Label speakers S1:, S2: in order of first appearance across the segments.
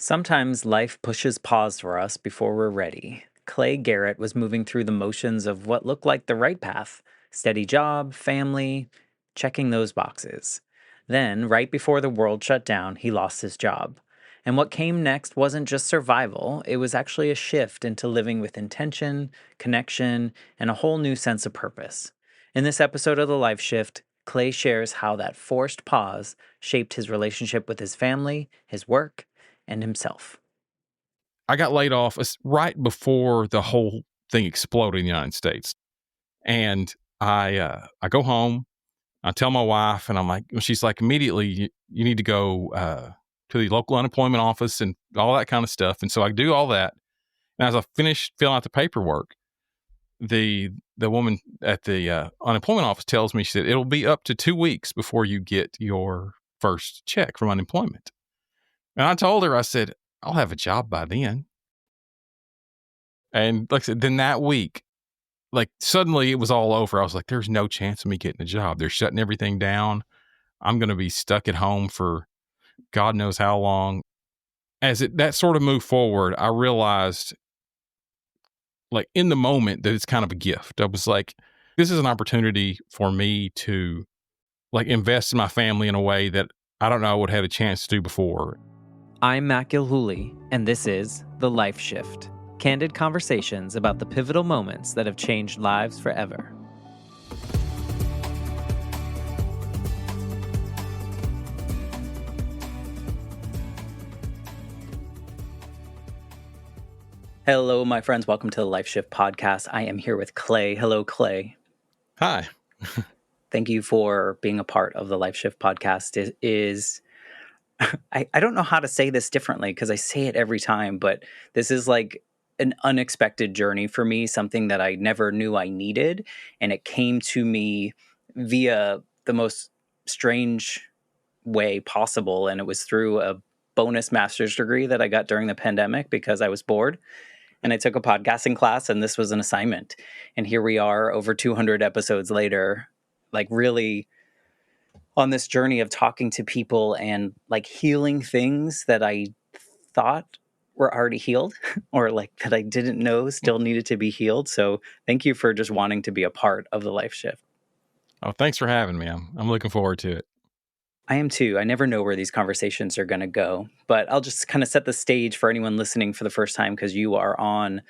S1: Sometimes life pushes pause for us before we're ready. Clay Garrett was moving through the motions of what looked like the right path: steady job, family, checking those boxes. Then, right before the world shut down, he lost his job. And what came next wasn't just survival, it was actually a shift into living with intention, connection, and a whole new sense of purpose. In this episode of The Life Shift, Clay shares how that forced pause shaped his relationship with his family, his work, and himself.
S2: I got laid off right before the whole thing exploded in the United States. And I go home, I tell my wife, and I'm like, she's like, immediately, you need to go to the local unemployment office and all that kind of stuff. And so I do all that. And as I finished filling out the paperwork, the woman at the unemployment office tells me, she said, it'll be up to 2 weeks before you get your first check from unemployment. And I told her, I said, I'll have a job by then. And like I said, then that week, like suddenly it was all over. I was like, there's no chance of me getting a job. They're shutting everything down. I'm going to be stuck at home for God knows how long. As that sort of moved forward, I realized, like in the moment, that it's kind of a gift. I was like, this is an opportunity for me to like invest in my family in a way that I don't know I would have had a chance to do before.
S1: I'm Matt Gilhooly, and this is The Life Shift. Candid conversations about the pivotal moments that have changed lives forever. Hello, my friends. Welcome to the Life Shift podcast. I am here with Clay. Hello, Clay.
S2: Hi.
S1: Thank you for being a part of the Life Shift podcast. It is I don't know how to say this differently because I say it every time, but this is like an unexpected journey for me, something that I never knew I needed. And it came to me via the most strange way possible. And it was through a bonus master's degree that I got during the pandemic because I was bored. And I took a podcasting class, and this was an assignment. And here we are over 200 episodes later, like really on this journey of talking to people and like healing things that I thought were already healed or like that I didn't know still needed to be healed. So thank you for just wanting to be a part of the Life Shift.
S2: Oh, thanks for having me. I'm looking forward to it.
S1: I am too. I never know where these conversations are going to go, but I'll just kind of set the stage for anyone listening for the first time because you are on.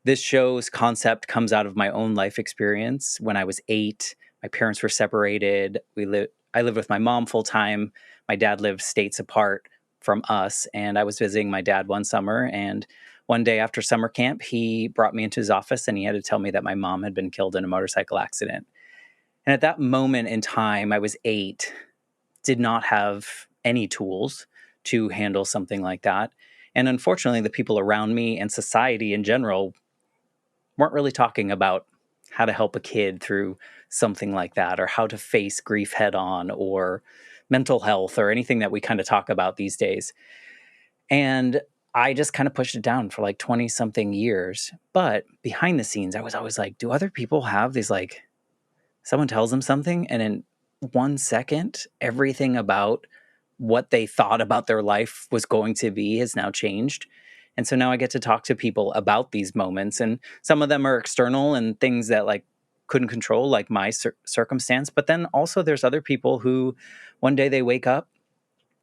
S1: This show's concept comes out of my own life experience. When I was 8, my parents were separated. I lived with my mom full time. My dad lived states apart from us, and I was visiting my dad one summer. And one day after summer camp, he brought me into his office and he had to tell me that my mom had been killed in a motorcycle accident. And at that moment in time, I was 8, did not have any tools to handle something like that. And unfortunately, the people around me and society in general weren't really talking about how to help a kid through something like that, or how to face grief head on, or mental health, or anything that we kind of talk about these days. And I just kind of pushed it down for like 20 something years. But behind the scenes, I was always like, do other people have these, like, someone tells them something and in 1 second, everything about what they thought about their life was going to be has now changed. And so now I get to talk to people about these moments, and some of them are external and things that like couldn't control, like my circumstance. But then also there's other people who one day they wake up,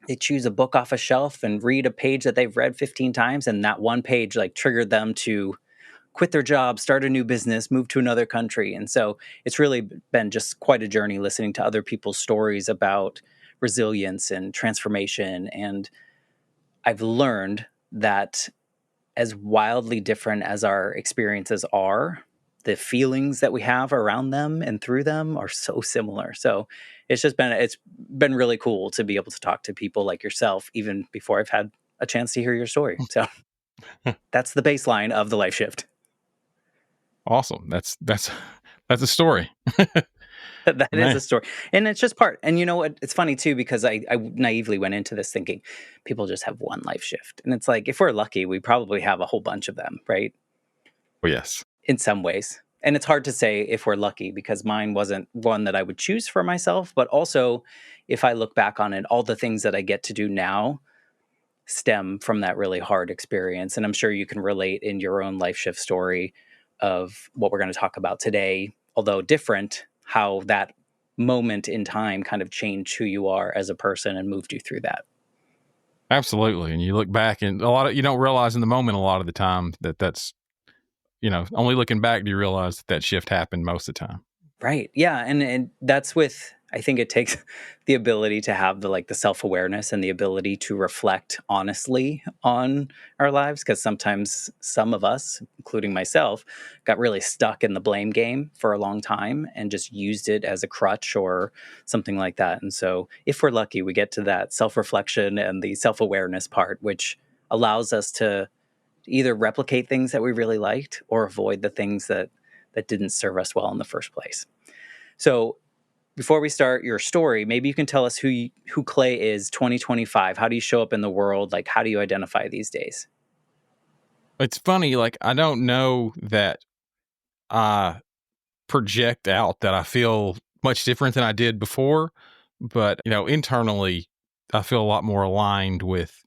S1: they choose a book off a shelf and read a page that they've read 15 times. And that one page like triggered them to quit their job, start a new business, move to another country. And so it's really been just quite a journey listening to other people's stories about resilience and transformation. And I've learned that as wildly different as our experiences are, the feelings that we have around them and through them are so similar. So it's been really cool to be able to talk to people like yourself, even before I've had a chance to hear your story. So that's the baseline of the Life Shift.
S2: Awesome. That's a story.
S1: That is a story. And it's just part. And you know what? It's funny too, because I naively went into this thinking people just have one life shift. And it's like, if we're lucky, we probably have a whole bunch of them, right?
S2: Oh, yes.
S1: In some ways. And it's hard to say if we're lucky because mine wasn't one that I would choose for myself. But also, if I look back on it, all the things that I get to do now stem from that really hard experience. And I'm sure you can relate in your own life shift story of what we're going to talk about today, although different, how that moment in time kind of changed who you are as a person and moved you through that.
S2: Absolutely. And you look back and you don't realize in the moment a lot of the time that's, only looking back do you realize that shift happened most of the time.
S1: Right. Yeah. And that's with, I think it takes the ability to have the self-awareness and the ability to reflect honestly on our lives. Cause sometimes some of us, including myself, got really stuck in the blame game for a long time and just used it as a crutch or something like that. And so if we're lucky, we get to that self-reflection and the self-awareness part, which allows us to either replicate things that we really liked or avoid the things that didn't serve us well in the first place. So before we start your story, maybe you can tell us who Clay is 2025. How do you show up in the world? Like, how do you identify these days?
S2: It's funny, I don't know that I project out that I feel much different than I did before, but internally I feel a lot more aligned with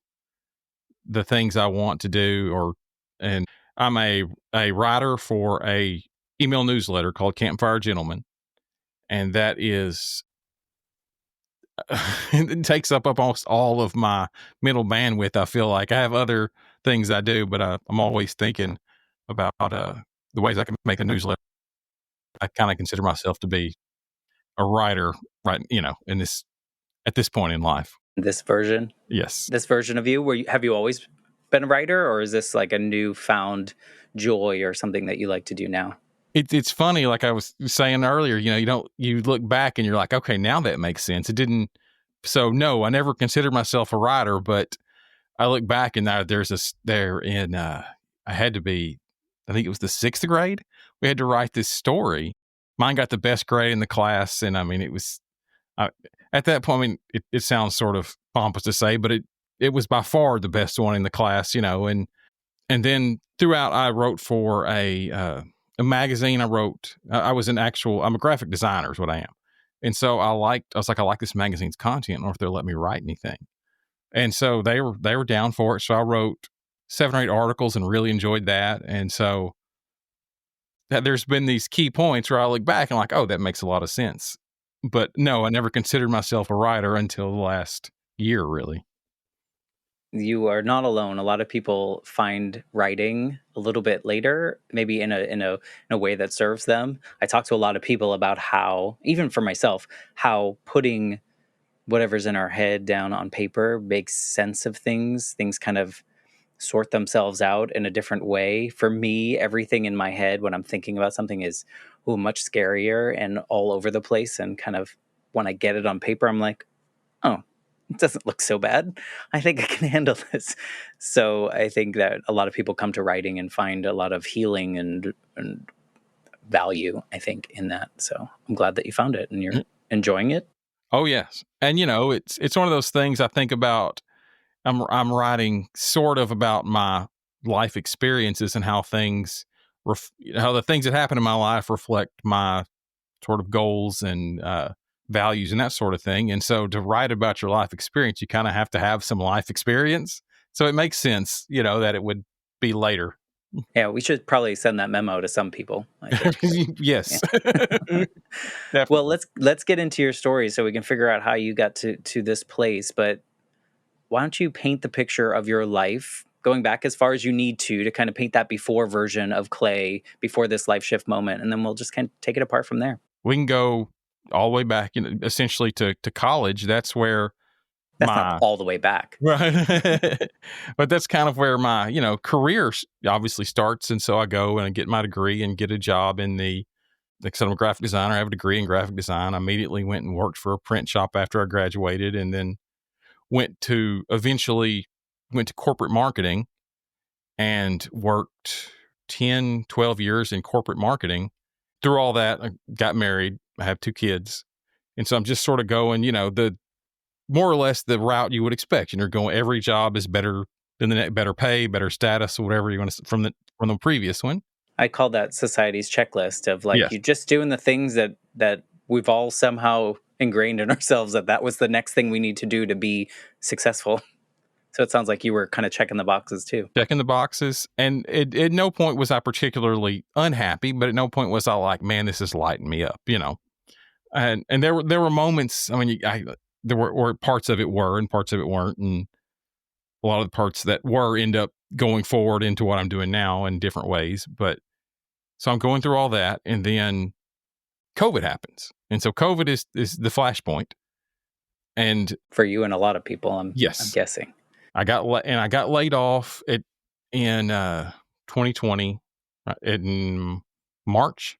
S2: the things I want to do and I'm a writer for a email newsletter called Campfire Gentleman, and that is it takes up almost all of my mental bandwidth. I feel like I have other things I do, but I'm always thinking about the ways I can make a newsletter. I kind of consider myself to be a writer, right? In this at this point in life.
S1: This version,
S2: Yes.
S1: this version of you, have you always been a writer, or is this like a newfound joy or something that you like to do now?
S2: It's funny, like I was saying earlier, you look back and you're like, okay, now that makes sense. It didn't. So no, I never considered myself a writer, but I look back and I had to be, I think it was the 6th grade. We had to write this story. Mine got the best grade in the class. And I mean, it was, at that point, I mean, it sounds sort of pompous to say, but it was by far the best one in the class, and then throughout I wrote for a magazine. I'm a graphic designer is what I am. And so I was like, I like this magazine's content, or if they'll let me write anything. And so they were down for it. So I wrote 7 or 8 articles and really enjoyed that. And so there's been these key points where I look back and like, oh, that makes a lot of sense. But no, I never considered myself a writer until the last year, really.
S1: You are not alone. A lot of people find writing a little bit later, maybe in a way that serves them. I talk to a lot of people about how, even for myself, how putting whatever's in our head down on paper makes sense of things. Things kind of sort themselves out in a different way. For me, everything in my head when I'm thinking about something is much scarier and all over the place. And kind of when I get it on paper, I'm like, oh, it doesn't look so bad. I think I can handle this. So I think that a lot of people come to writing and find a lot of healing and value, I think, in that. So I'm glad that you found it and you're enjoying it.
S2: Oh yes. And it's one of those things I think about. I'm writing sort of about my life experiences and how how the things that happen in my life reflect my sort of goals and values and that sort of thing. And so to write about your life experience, you kind of have to have some life experience. So it makes sense, that it would be later.
S1: Yeah, we should probably send that memo to some people, I think.
S2: Yes.
S1: Well, let's get into your story so we can figure out how you got to this place. But why don't you paint the picture of your life, going back as far as you need to kind of paint that before version of Clay, before this life shift moment, and then we'll just kind of take it apart from there.
S2: We can go all the way back, essentially to college. That's where
S1: That's not all the way back.
S2: Right. But that's kind of where my, career obviously starts. And so I go and I get my degree and get a job like I said, I'm a graphic designer. I have a degree in graphic design. I immediately went and worked for a print shop after I graduated, and then eventually went to corporate marketing and worked 10, 12 years in corporate marketing. Through all that, I got married. I have 2 kids. And so I'm just sort of going, the more or less the route you would expect. You're going, every job is better than the next, better pay, better status, or whatever you want to, from the previous one.
S1: I call that society's checklist of
S2: Yes.
S1: you just doing the things that we've all somehow ingrained in ourselves that was the next thing we need to do to be successful. So it sounds like you were kind of checking the boxes too.
S2: checking the boxes. And at no point was I particularly unhappy, but at no point was I like, man, this is lighting me up, you know. And there were moments. I mean, there were parts of it were, and parts of it weren't, and a lot of the parts that were end up going forward into what I'm doing now in different ways. But so I'm going through all that, and then COVID happens, and so COVID is the flashpoint. And
S1: For you and a lot of people, I'm
S2: yes,
S1: guessing.
S2: I got laid off in 2020 in March.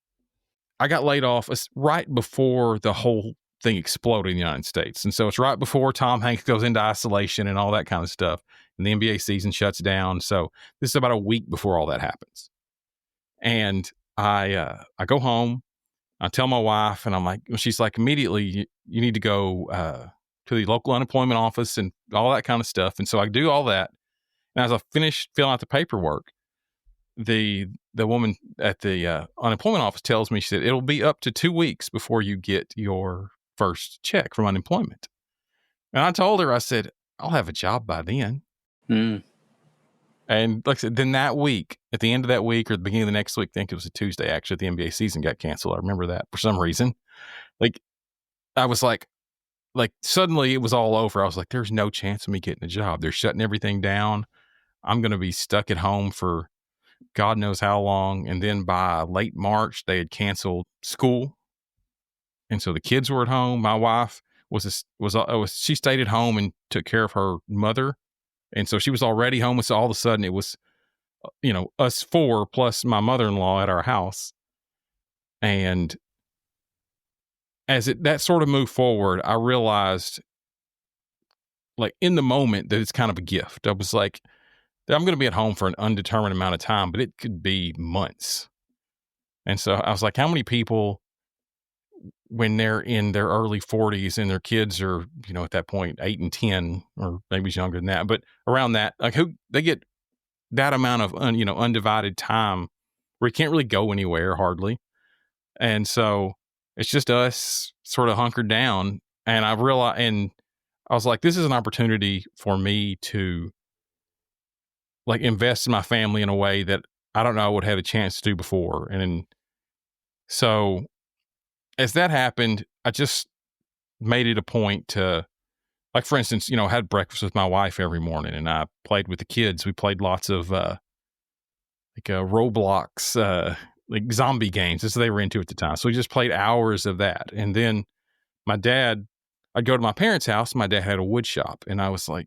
S2: I got laid off right before the whole thing exploded in the United States. And so it's right before Tom Hanks goes into isolation and all that kind of stuff. And the NBA season shuts down. So this is about a week before all that happens. And I go home, I tell my wife, and I'm like, she's like, immediately, you need to go to the local unemployment office and all that kind of stuff. And so I do all that. And as I finished filling out the paperwork, the woman at the unemployment office tells me, she said, it'll be up to 2 weeks before you get your first check from unemployment. And I told her, I said, I'll have a job by then.
S1: Mm.
S2: And like I said, then that week, at the end of that week or the beginning of the next week, I think it was a Tuesday, actually, the NBA season got canceled. I remember that for some reason. Like, I was like suddenly it was all over. I was like, there's no chance of me getting a job. They're shutting everything down. I'm going to be stuck at home for God knows how long. And then by late March, they had canceled school. And so the kids were at home. My wife she stayed at home and took care of her mother. And so she was already home. And so all of a sudden it was, us four plus my mother-in-law at our house. And as that sort of moved forward, I realized, like, in the moment, that it's kind of a gift. I was like, I'm going to be at home for an undetermined amount of time, but it could be months. And so I was like, how many people, when they're in their early 40s and their kids are, at that point, 8 and 10, or maybe it's younger than that, but around that, like, who they get that amount of, undivided time where you can't really go anywhere hardly. And so it's just us sort of hunkered down. And I realized, and I was like, this is an opportunity for me to, like, invest in my family in a way that I don't know I would have had a chance to do before. And so as that happened, I just made it a point to, like, for instance, I had breakfast with my wife every morning and I played with the kids. We played lots of Roblox, like zombie games. That's what they were into at the time. So we just played hours of that. And then I'd go to my parents' house. My dad had a wood shop, and I was like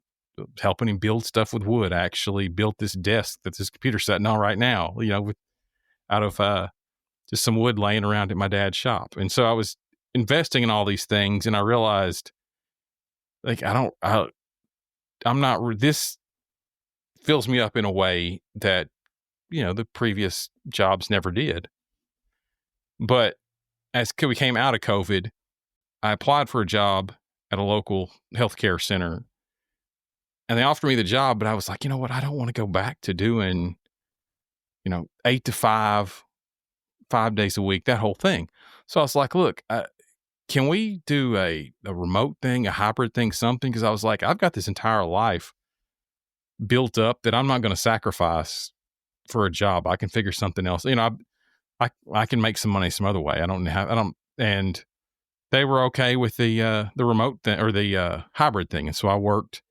S2: helping him build stuff with wood. I actually built this desk that this computer's sitting on right now, out of just some wood laying around at my dad's shop. And so I was investing in all these things, and I realized, like, this fills me up in a way that, the previous jobs never did. But as we came out of COVID, I applied for a job at a local healthcare center, and they offered me the job, but I was like, you know what? I don't want to go back to doing, 8 to 5, 5 days a week, that whole thing. So I was like, look, can we do a remote thing, a hybrid thing, something? Because I was like, I've got this entire life built up that I'm not going to sacrifice for a job. I can figure something else. I can make some money some other way. And they were okay with the remote thing, or the hybrid thing. And so I worked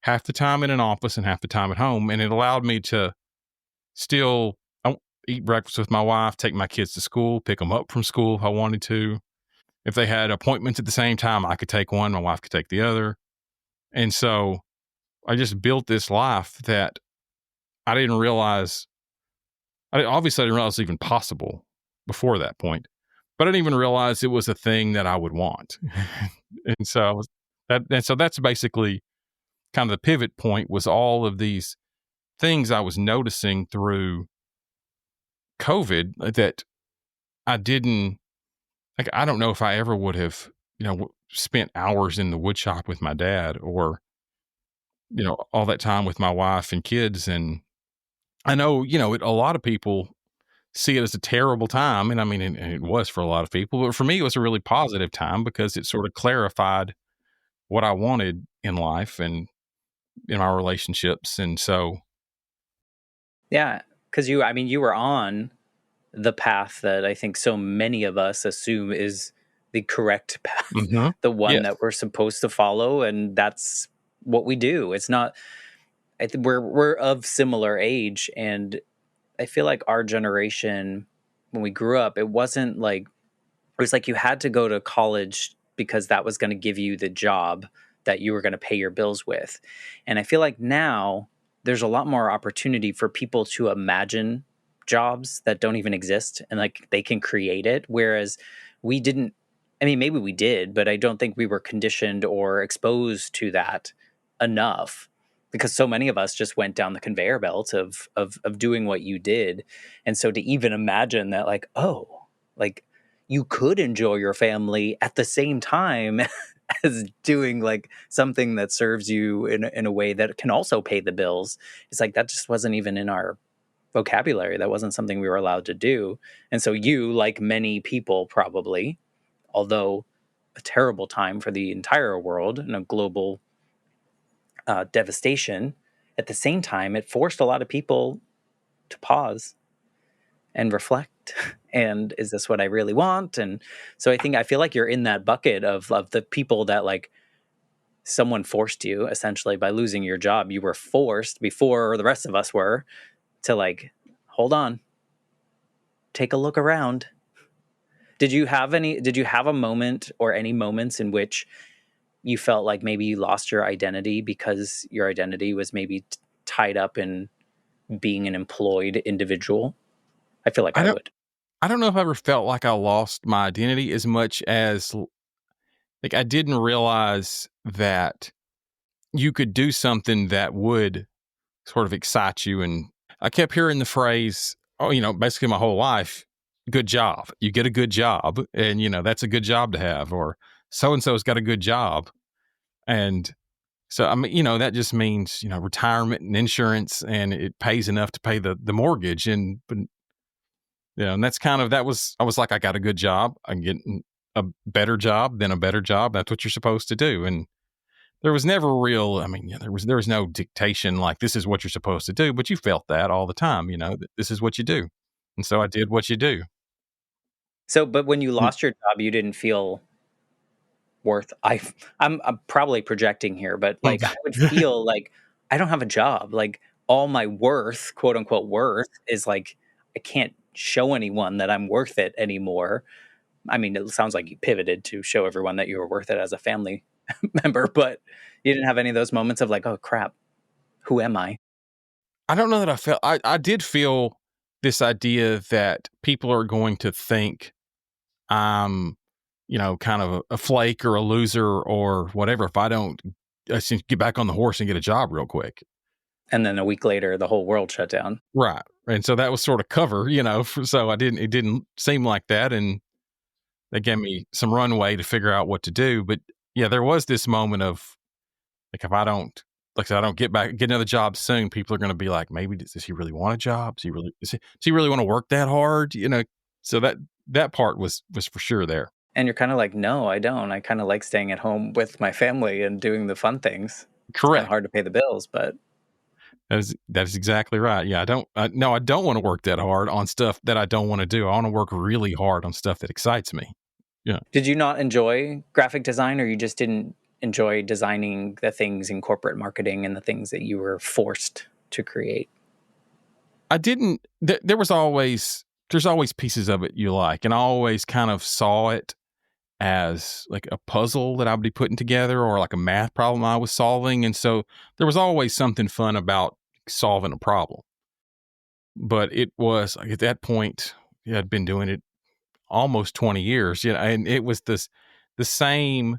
S2: half the time in an office and half the time at home. And it allowed me to still eat breakfast with my wife, take my kids to school, pick them up from school if I wanted to. If they had appointments at the same time, I could take one, my wife could take the other. And so I just built this life that I didn't realize. Obviously, I didn't realize it was even possible before that point, but I didn't even realize it was a thing that I would want. And so that's basically kind of the pivot point, was all of these things I was noticing through COVID that I didn't, like, I don't know if I ever would have, spent hours in the wood shop with my dad, or, all that time with my wife and kids. And I know, a lot of people see it as a terrible time. And I mean, and it was for a lot of people, but for me, it was a really positive time because it sort of clarified what I wanted in life. And in my relationships. And so,
S1: Yeah, because I mean, you were on the path that I think so many of us assume is the correct path,
S2: mhm,
S1: the one
S2: yes.
S1: that we're supposed to follow, and that's what we do. It's not. We're of similar age, and I feel like our generation, when we grew up, it wasn't like it was like you had to go to college because that was going to give you the job that you were going to pay your bills with. And I feel like now there's a lot more opportunity for people to imagine jobs that don't even exist and like they can create it. Whereas we didn't, I mean, maybe we did, but I don't think we were conditioned or exposed to that enough because so many of us just went down the conveyor belt of doing what you did. And so to even imagine that, like, oh, like you could enjoy your family at the same time as doing like something that serves you in a way that can also pay the bills. It's like that just wasn't even in our vocabulary. That wasn't something we were allowed to do. And so you, like many people probably, although a terrible time for the entire world and a global devastation, at the same time, it forced a lot of people to pause and reflect. And is this what I really want? And so I feel like you're in that bucket of the people that like someone forced you essentially by losing your job. You were forced before the rest of us were to like, hold on, take a look around. Did you have a moment or any moments in which you felt like maybe you lost your identity because your identity was maybe tied up in being an employed individual? I feel like
S2: I
S1: I
S2: don't,
S1: would.
S2: I don't know if I ever felt like I lost my identity as much as like I didn't realize that you could do something that would sort of excite you. And I kept hearing the phrase, oh, basically my whole life, good job. You get a good job, and that's a good job to have, or so and so's got a good job. And so I mean, that just means, retirement and insurance, and it pays enough to pay the mortgage. And but and that's I was like, I got a good job. I'm getting a better job than a better job. That's what you're supposed to do. And there was never real, I mean, there was no dictation like this is what you're supposed to do, but you felt that all the time, that this is what you do. And so I did what you do.
S1: So, but when you
S2: Mm.
S1: lost your job, you didn't feel worth I'm probably projecting here, but like I would feel like I don't have a job. Like all my worth, quote unquote worth, is like I can't show anyone that I'm worth it anymore. I mean, it sounds like you pivoted to show everyone that you were worth it as a family member, but you didn't have any of those moments of like, oh crap, who am I?
S2: I don't know that I did feel this idea that people are going to think I'm, kind of a flake or a loser or whatever if I don't get back on the horse and get a job real quick.
S1: And then a week later, the whole world shut down.
S2: Right. And so that was sort of cover, so it didn't seem like that. And they gave me some runway to figure out what to do. But yeah, there was this moment of like, if I don't, like I said, I don't get another job soon, people are going to be like, maybe does he really want a job? Does he really want to work that hard? So that part was for sure there.
S1: And you're kind of like, no, I don't. I kind of like staying at home with my family and doing the fun things. It's kind of
S2: Correct.
S1: hard to pay the bills, but
S2: That is exactly right. Yeah. No, I don't want to work that hard on stuff that I don't want to do. I want to work really hard on stuff that excites me. Yeah.
S1: did you not enjoy graphic design or you just didn't enjoy designing the things in corporate marketing and the things that you were forced to create?
S2: I didn't, there's always pieces of it you like. And I always kind of saw it as like a puzzle that I would be putting together or like a math problem I was solving. And so there was always something fun about solving a problem. But it was like at that point, yeah, I'd been doing it almost 20 years, and it was the same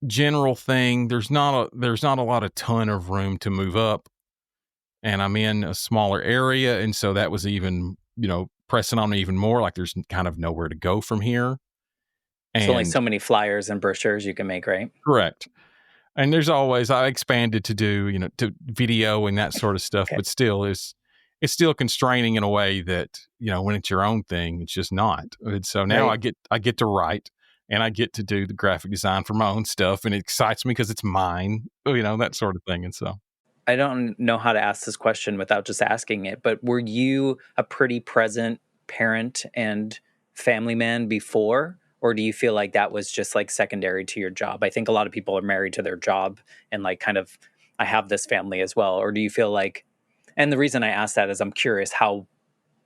S2: general thing. There's not a lot of ton of room to move up. And I'm in a smaller area. And so that was even, pressing on me even more. Like there's kind of nowhere to go from here.
S1: There's only
S2: And
S1: so many flyers and brochures you can make, right?
S2: correct. And I expanded to do, to video and that sort of stuff,
S1: Okay.
S2: but still it's still constraining in a way that, when it's your own thing, it's just not. And so now
S1: Right.
S2: I get to write and I get to do the graphic design for my own stuff, and it excites me because it's mine, that sort of thing. And so,
S1: I don't know how to ask this question without just asking it, but were you a pretty present parent and family man before? Or do you feel like that was just like secondary to your job? I think a lot of people are married to their job and like kind of, I have this family as well. Or do you feel like, and the reason I ask that is I'm curious how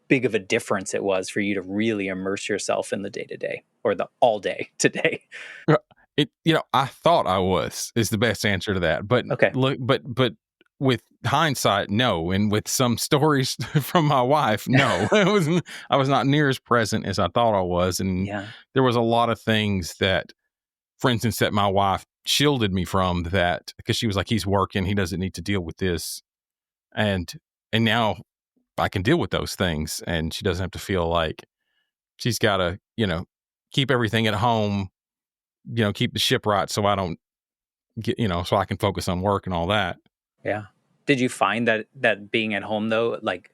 S1: big of a difference it was for you to really immerse yourself in the day to day or the all day today.
S2: I thought I was is the best answer to that, but
S1: Okay.
S2: look, but with hindsight, no, and with some stories from my wife, no, I was not near as present as I thought I was, and
S1: Yeah.
S2: there was a lot of things that, for instance, that my wife shielded me from, that because she was like, he's working, he doesn't need to deal with this, and now I can deal with those things, and she doesn't have to feel like she's got to keep everything at home, keep the ship right, so I don't get so I can focus on work and all that.
S1: Yeah. Did you find that being at home though, like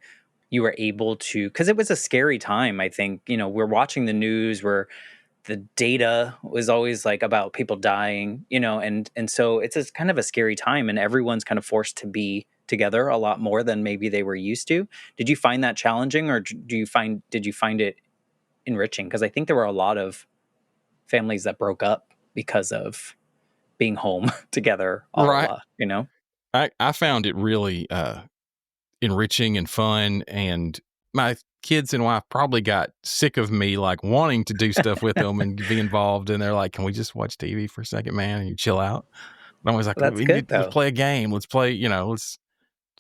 S1: you were able to, because it was a scary time, I think, we're watching the news where the data was always like about people dying, and so it's a kind of a scary time and everyone's kind of forced to be together a lot more than maybe they were used to. Did you find that challenging or did you find it enriching? Because I think there were a lot of families that broke up because of being home together all
S2: Right. I found it really enriching and fun, and my kids and wife probably got sick of me like wanting to do stuff with them and be involved, and they're like, can we just watch TV for a second, man, and you chill out? And I was like,
S1: That's good
S2: let's
S1: though.
S2: play a game, let's play, let's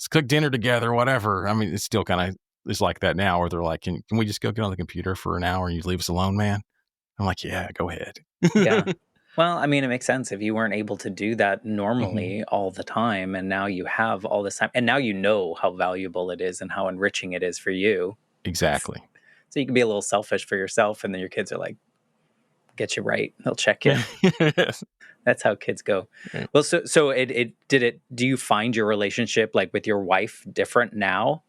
S2: cook dinner together, whatever. I mean, it's still kind of is like that now, where they're like, can we just go get on the computer for an hour and you leave us alone, man? I'm like, yeah, go ahead.
S1: Yeah. Well, I mean, it makes sense if you weren't able to do that
S2: Mhm.
S1: normally all the time, and now you have all this time, and now you know how valuable it is and how enriching it is for you. It's
S2: Exactly.
S1: so you can be a little selfish for yourself, and then your kids are like, "Get you right." They'll check you.
S2: Yes.
S1: That's how kids go.
S2: Yeah.
S1: Well, so it did it. Do you find your relationship like with your wife different now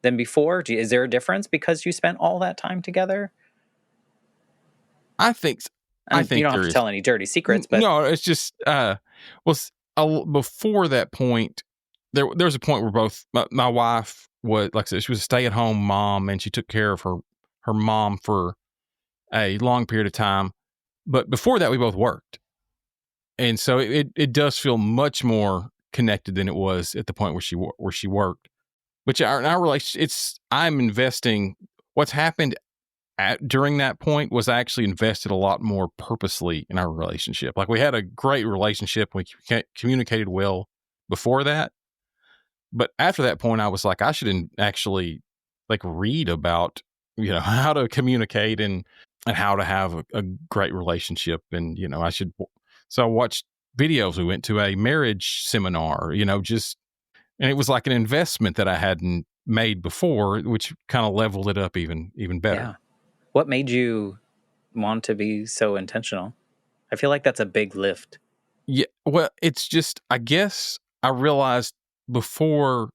S1: than before? Is there a difference because you spent all that time together?
S2: I think I
S1: You
S2: think
S1: don't have
S2: there
S1: to
S2: is.
S1: tell any dirty secrets, but
S2: No, it's just well, before that point, there was a point where both my wife was, like I said, she was a stay at home mom, and she took care of her mom for a long period of time. But before that, we both worked, and so it does feel much more connected than it was at the point where she worked. Which our relationship, I'm investing. What's happened during that point was I actually invested a lot more purposely in our relationship. Like, we had a great relationship. We communicated well before that. But after that point, I was like, I should actually like read about, how to communicate and how to have a great relationship. And, so I watched videos. We went to a marriage seminar, and it was like an investment that I hadn't made before, which kind of leveled it up even better.
S1: yeah. What made you want to be so intentional? I feel like that's a big lift.
S2: Yeah, well, it's just, I guess I realized before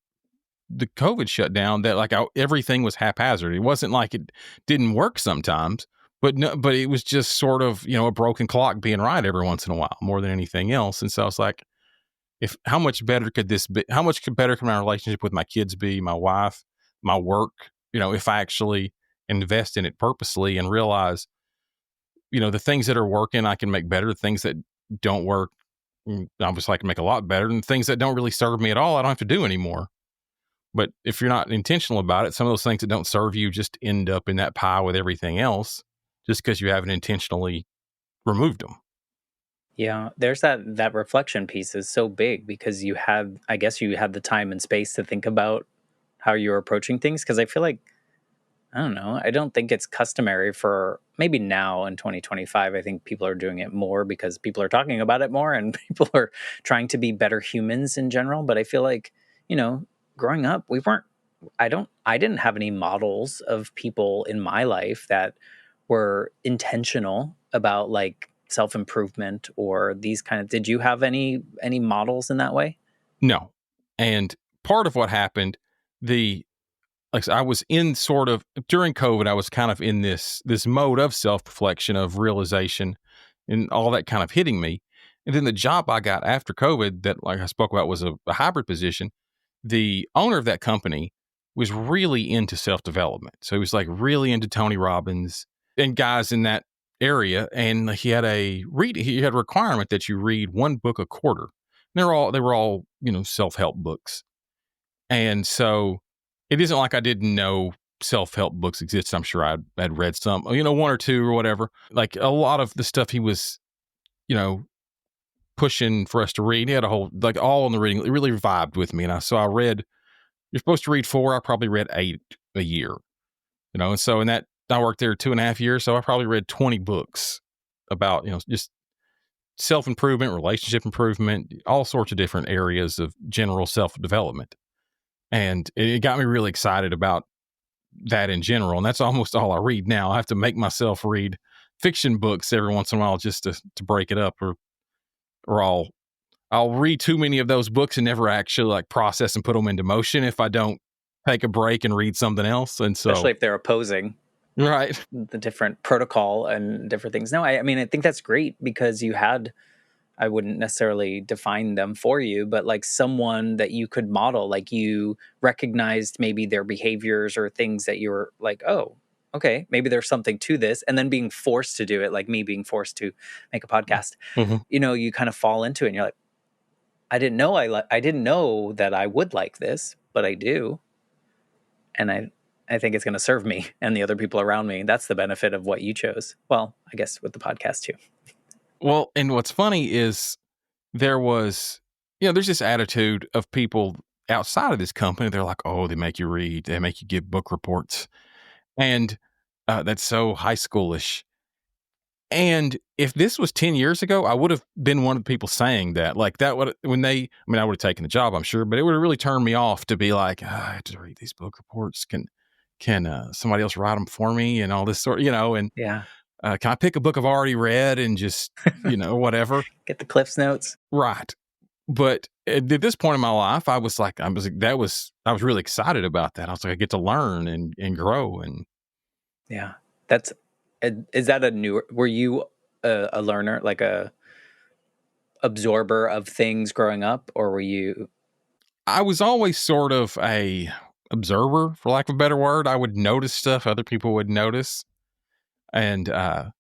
S2: the COVID shutdown that like everything was haphazard. It wasn't like it didn't work sometimes, but no, but it was just sort of, a broken clock being right every once in a while more than anything else. And so I was like, if how much better could this be? How much better can my relationship with my kids be, my wife, my work, if I actually invest in it purposely and realize, the things that are working, I can make better. The things that don't work, obviously I can make a lot better, and things that don't really serve me at all, I don't have to do anymore. But if you're not intentional about it, some of those things that don't serve you just end up in that pile with everything else, just because you haven't intentionally removed them.
S1: Yeah, there's that reflection piece is so big because I guess you had the time and space to think about how you're approaching things. Because I feel like I don't know. I don't think it's customary for maybe now in 2025. I think people are doing it more because people are talking about it more and people are trying to be better humans in general. But I feel like, you know, growing up, we weren't, I didn't have any models of people in my life that were intentional about like self improvement or these kind of, did you have any models in that way?
S2: No. And part of what happened, the like I said, I was in sort of during COVID, I was kind of in this mode of self reflection, of realization, and all that kind of hitting me. And then the job I got after COVID that, like I spoke about, was a hybrid position. The owner of that company was really into self-development. So he was like really into Tony Robbins and guys in that area. And he had a requirement that you read one book a quarter. And they were all, self-help books. And so it isn't like I didn't know self-help books exist. I'm sure I had read some, one or two or whatever. Like a lot of the stuff he was, pushing for us to read. He had a whole, like, all in the reading. It really vibed with me. And I read, you're supposed to read 4. I probably read 8 a year, and so in that, I worked there 2.5 years. So I probably read 20 books about, just self-improvement, relationship improvement, all sorts of different areas of general self-development. And it got me really excited about that in general. And that's almost all I read now. I have to make myself read fiction books every once in a while just to break it up, or I'll read too many of those books and never actually like process and put them into motion if I don't take a break and read something else. And so,
S1: especially if they're opposing
S2: right,
S1: the different protocol and different things. No, I mean, I think that's great because I wouldn't necessarily define them for you, but like someone that you could model, like you recognized maybe their behaviors or things that you were like, oh, okay, maybe there's something to this. And then being forced to do it, like me being forced to make a podcast,
S2: mm-hmm.
S1: You kind of fall into it and you're like, I didn't know I didn't know that I would like this, but I do. And I think it's going to serve me and the other people around me. That's the benefit of what you chose. Well, I guess with the podcast too.
S2: Well, and what's funny is there was, there's this attitude of people outside of this company. They're like, oh, they make you read, they make you give book reports. And that's so high schoolish. And if this was 10 years ago, I would have been one of the people saying that. Like that would, I would have taken the job, I'm sure, but it would have really turned me off to be like, I have to read these book reports. Can somebody else write them for me and all this sort, and
S1: Yeah.
S2: can I pick a book I've already read and just, whatever.
S1: Get the Cliff's Notes.
S2: Right. But at this point in my life, I was really excited about that. I was like, I get to learn and grow. And
S1: yeah, is that were you a learner, like a absorber of things growing up, or were you?
S2: I was always sort of a observer, for lack of a better word. I would notice stuff other people would notice. And I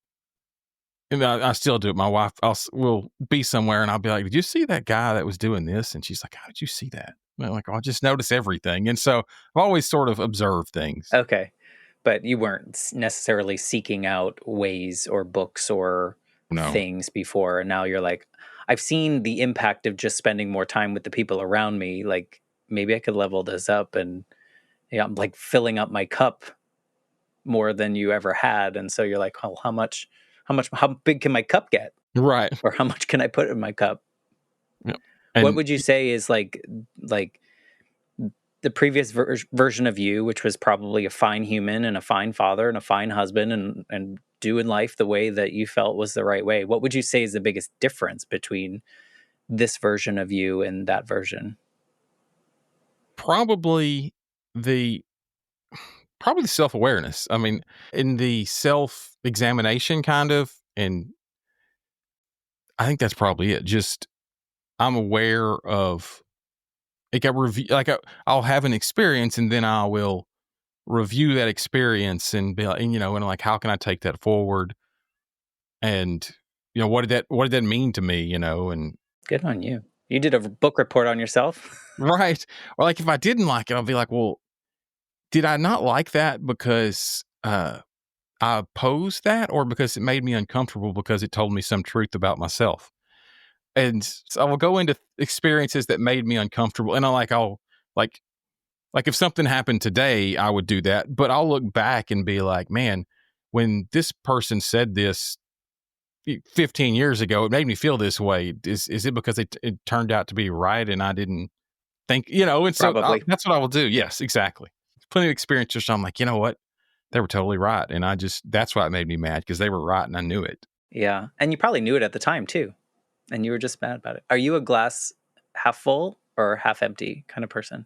S2: still do it. My wife will be somewhere and I'll be like, did you see that guy that was doing this? And she's like, how did you see that? And I'm like, I just notice everything. And so I've always sort of observed things.
S1: Okay. But you weren't necessarily seeking out ways or books or things before. And now you're like, I've seen the impact of just spending more time with the people around me. Like maybe I could level this up, and I'm like filling up my cup more than you ever had. And so you're like, oh, how big can my cup get?
S2: Right.
S1: Or how much can I put in my cup?
S2: Yep.
S1: What would you say is like the previous version of you, which was probably a fine human and a fine father and a fine husband and doing life the way that you felt was the right way? What would you say is the biggest difference between this version of you and that version?
S2: Probably the self-awareness. I mean, in the self-examination kind of, and I think that's probably it. Just I'm aware of, like I'll have an experience and then I will review that experience and be like, and like, how can I take that forward? And, what did that mean to me, and
S1: good on you. You did a book report on yourself.
S2: Right. Or like, if I didn't like it, I'll be like, well, did I not like that because, I opposed that, or because it made me uncomfortable because it told me some truth about myself? And so I will go into experiences that made me uncomfortable. And I'll like if something happened today, I would do that. But I'll look back and be like, man, when this person said this 15 years ago, it made me feel this way. Is it because it turned out to be right and I didn't think, and so that's what I will do. Yes, exactly. Plenty of experiences. I'm like, you know what? They were totally right. And that's why it made me mad, because they were right and I knew it.
S1: Yeah. And you probably knew it at the time too. And you were just mad about it. Are you a glass half full or half empty kind of person?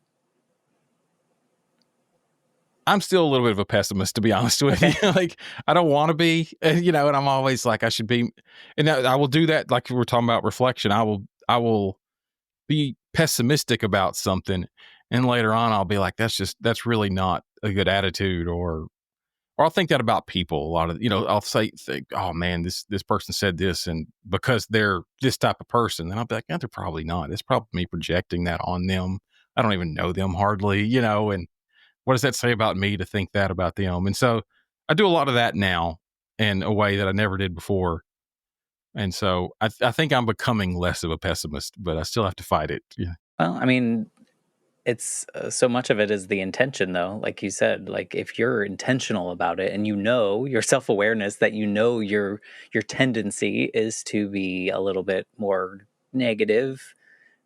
S2: I'm still a little bit of a pessimist, to be honest with you.
S1: Okay.
S2: Like, I don't want to be, and I'm always like, I should be, and I will do that. Like we were talking about reflection, I will be pessimistic about something, and later on, I'll be like, that's really not a good attitude, or I'll think that about people a lot of, I'll think, oh man, this person said this, and because they're this type of person, then I'll be like, no, they're probably not. It's probably me projecting that on them. I don't even know them hardly, and what does that say about me to think that about them? And so I do a lot of that now in a way that I never did before. And so I think I'm becoming less of a pessimist, but I still have to fight it. Yeah.
S1: Well, I mean, it's so much of it is the intention, though. Like you said, like if you're intentional about it and your self-awareness that your tendency is to be a little bit more negative,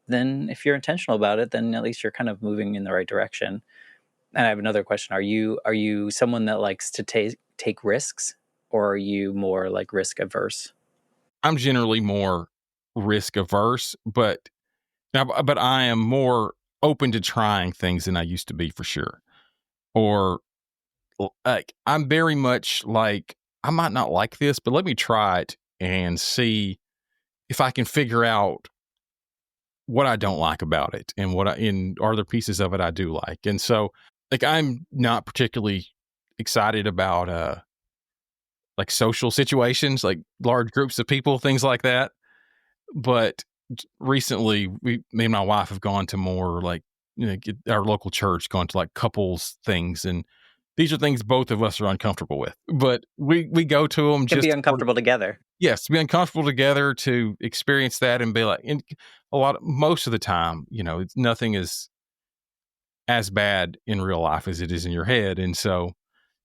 S1: then if you're intentional about it, then at least you're kind of moving in the right direction. And I have another question. Are you someone that likes to take risks, or are you more like risk averse?
S2: I'm generally more risk averse, but I am more open to trying things than I used to be for sure. Or like I'm very much like I might not like this, but let me try it and see if I can figure out what I don't like about it and are there pieces of it I do like. And so like I'm not particularly excited about like social situations, like large groups of people, things like that. But recently me and my wife have gone to more like, our local church, gone to like couples things. And these are things both of us are uncomfortable with, but we go to them
S1: Can be
S2: just
S1: uncomfortable together.
S2: yes, to be uncomfortable together, to experience that and be like, and most of the time, nothing is as bad in real life as it is in your head. And so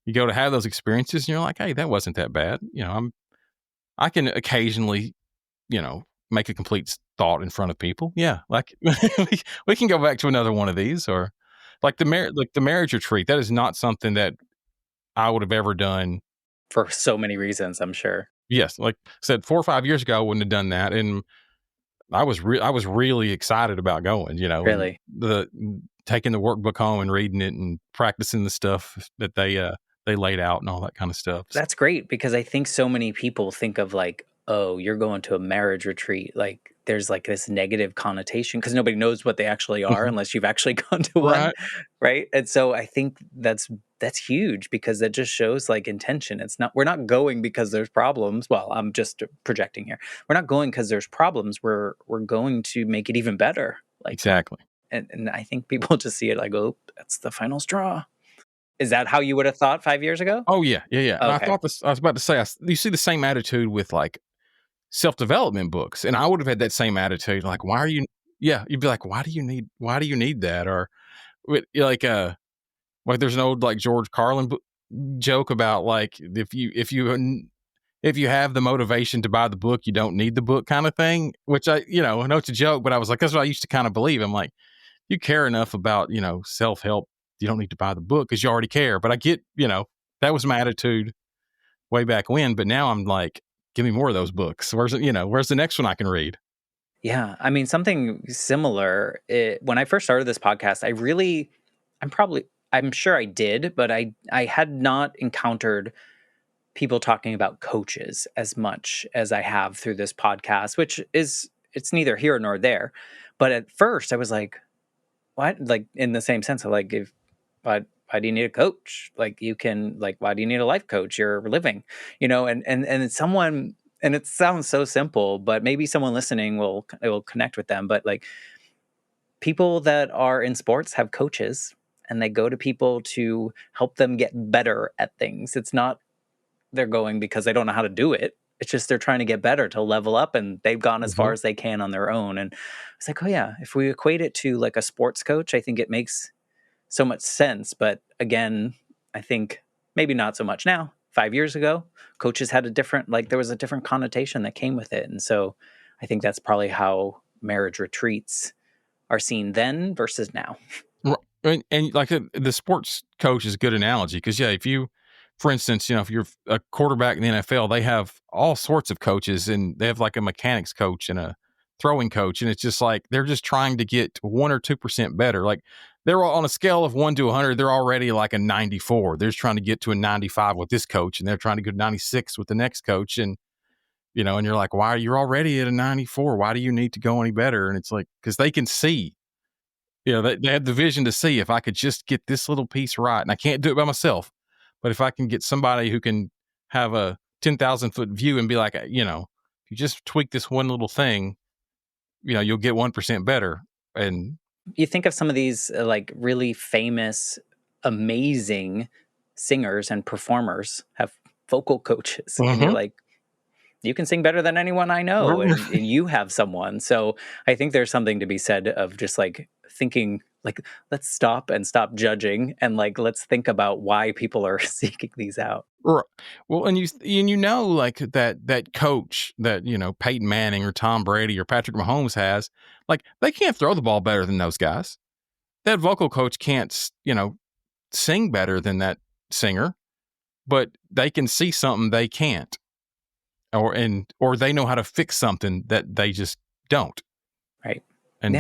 S2: you go to have those experiences and you're like, hey, that wasn't that bad. I can occasionally, make a complete thought in front of people. Yeah. Like we can go back to another one of these, or like the marriage retreat. That is not something that I would have ever done.
S1: For so many reasons, I'm sure.
S2: Yes. Like I said, 4 or 5 years ago, I wouldn't have done that. And I was really excited about going, and
S1: Really.
S2: taking the workbook home and reading it and practicing the stuff that they laid out and all that kind of stuff.
S1: That's great because I think so many people think of like, oh, you're going to a marriage retreat. Like there's like this negative connotation because nobody knows what they actually are
S2: Mhm.
S1: unless you've actually gone to one,
S2: Right.
S1: right? And so I think that's huge because that just shows like intention. It's not we're not going because there's problems. Well, I'm just projecting here. We're not going because there's problems. We're going to make it even better. Like
S2: Exactly.
S1: and I think people just see it like, oh, that's the final straw. Is that how you would have thought 5 years ago?
S2: Oh yeah, yeah, yeah. And I
S1: Okay.
S2: thought this. I was about to say, you see the same attitude with like self development books, and I would have had that same attitude. Like, why are you? Yeah, you'd be like, why do you need that? Or like there's an old like George Carlin joke about like if you have the motivation to buy the book, you don't need the book kind of thing. Which I know it's a joke, but I was like, that's what I used to kind of believe. I'm like, you care enough about self help, you don't need to buy the book because you already care. But I get that was my attitude way back when, but now I'm like, give me more of those books. Where's the next one I can read?
S1: Yeah, I mean, something similar. When I first started this podcast, I'm sure I did, but I had not encountered people talking about coaches as much as I have through this podcast, which is it's neither here nor there. But at first, I was like, what? Like in the same sense of like, if why do you need a coach? Like you can like, why do you need a life coach? You're living, and it's someone. And it sounds so simple, but maybe someone listening will connect with them. But like people that are in sports have coaches, and they go to people to help them get better at things. It's not they're going because they don't know how to do it. It's just they're trying to get better to level up, and they've gone as far
S2: Mhm.
S1: as they can on their own. And it's like, oh yeah, if we equate it to like a sports coach, I think it makes so much sense. But again, I think maybe not so much now. 5 years ago, coaches had there was a different connotation that came with it. And so I think that's probably how marriage retreats are seen then versus now.
S2: And like the sports coach is a good analogy because yeah, if you, for instance, if you're a quarterback in the NFL, they have all sorts of coaches, and they have like a mechanics coach and a throwing coach, and it's just like they're just trying to get 1 or 2% better. Like they're all on a scale of 1 to 100. They're already like a 94. They're just trying to get to a 95 with this coach, and they're trying to go to 96 with the next coach. And, and you're like, why are you already at a 94? Why do you need to go any better? And it's like, because they can see, they have the vision to see if I could just get this little piece right. And I can't do it by myself. But if I can get somebody who can have a 10,000 foot view and be like, if you just tweak this one little thing, you'll get 1% better. And
S1: you think of some of these like really famous, amazing singers and performers have vocal coaches, and you're like, you can sing better than anyone I know, and you have someone. So I think there's something to be said of just like thinking, like, let's stop judging, and like let's think about why people are seeking these out.
S2: Well, and like that coach that Peyton Manning or Tom Brady or Patrick Mahomes has, like they can't throw the ball better than those guys. That vocal coach can't sing better than that singer, but they can see something they can't, or they know how to fix something that they just don't.
S1: Right.
S2: And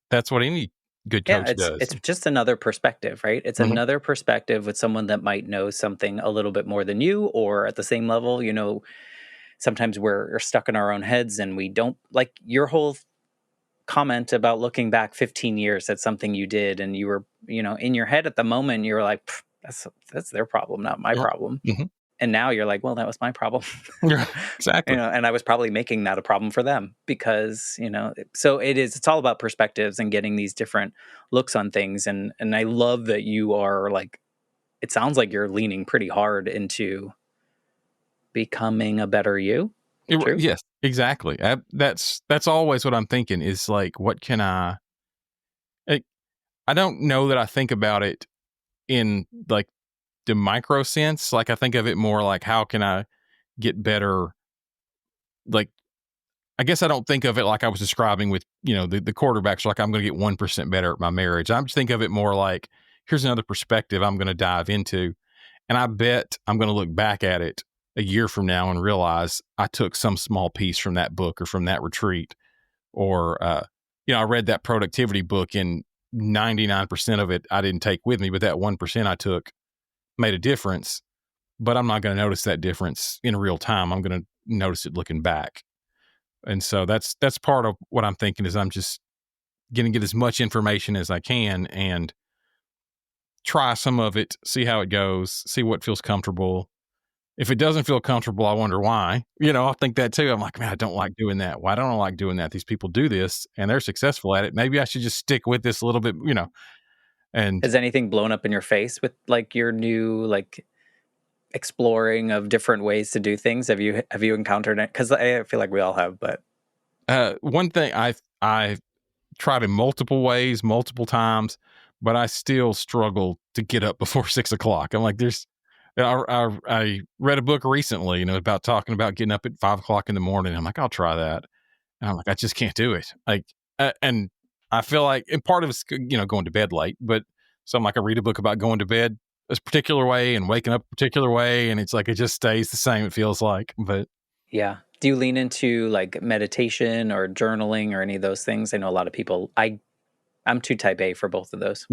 S2: that's what any good coach does.
S1: It's just another perspective, right? It's another perspective with someone that might know something a little bit more than you, or at the same level. Sometimes we're stuck in our own heads, and we don't like your whole comment about looking back 15 years at something you did, and you were, in your head at the moment, you were like, that's their problem, not my problem.
S2: Mm-hmm.
S1: And now you're like, well, that was my problem.
S2: Exactly.
S1: And I was probably making that a problem for them because, so it's all about perspectives and getting these different looks on things. And I love that you are like, it sounds like you're leaning pretty hard into becoming a better you. True?
S2: Yes, exactly. That's always what I'm thinking is like, what can I don't know that I think about it in like the micro sense. Like I think of it more like, how can I get better? Like, I guess I don't think of it like I was describing with, the quarterbacks, like I'm going to get 1% better at my marriage. I just think of it more like, here's another perspective I'm going to dive into. And I bet I'm going to look back at it a year from now and realize I took some small piece from that book or from that retreat. Or, I read that productivity book and 99% of it I didn't take with me, but that 1% I took made a difference. But I'm not going to notice that difference in real time. I'm going to notice it looking back. And so that's part of what I'm thinking is I'm just going to get as much information as I can and try some of it, see how it goes, see what feels comfortable. If it doesn't feel comfortable, I wonder why. I think that too. I'm like, man, I don't like doing that. Why don't I like doing that? These people do this and they're successful at it. Maybe I should just stick with this a little bit, And
S1: has anything blown up in your face with like your new like exploring of different ways to do things? Have you encountered it? Because I feel like we all have. But
S2: one thing I tried in multiple ways, multiple times, but I still struggle to get up before 6 o'clock. I'm like, I read a book recently, about talking about getting up at 5 o'clock in the morning. I'm like, I'll try that. And I'm like, I just can't do it. Like, and I feel like, and part of it's, going to bed late, but so I'm like, I read a book about going to bed a particular way and waking up a particular way. And it's like, it just stays the same. It feels like, but
S1: yeah. Do you lean into like meditation or journaling or any of those things? I know a lot of people, I'm too type A for both of those.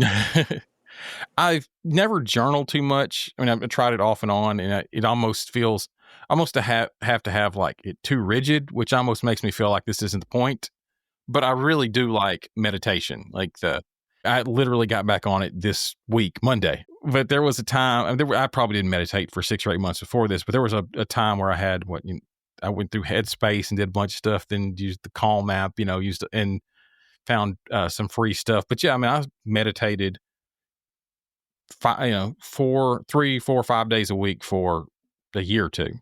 S2: I've never journaled too much. I mean, I've tried it off and on, and it almost feels almost to have to have like it too rigid, which almost makes me feel like this isn't the point. But I really do like meditation. I literally got back on it this week, Monday. But there was a time I probably didn't meditate for 6 or 8 months before this, but there was a time where I had I went through Headspace and did a bunch of stuff, then used the Calm app, and found some free stuff. But yeah, I mean, I meditated 3, 4, 5 days a week for a year or two.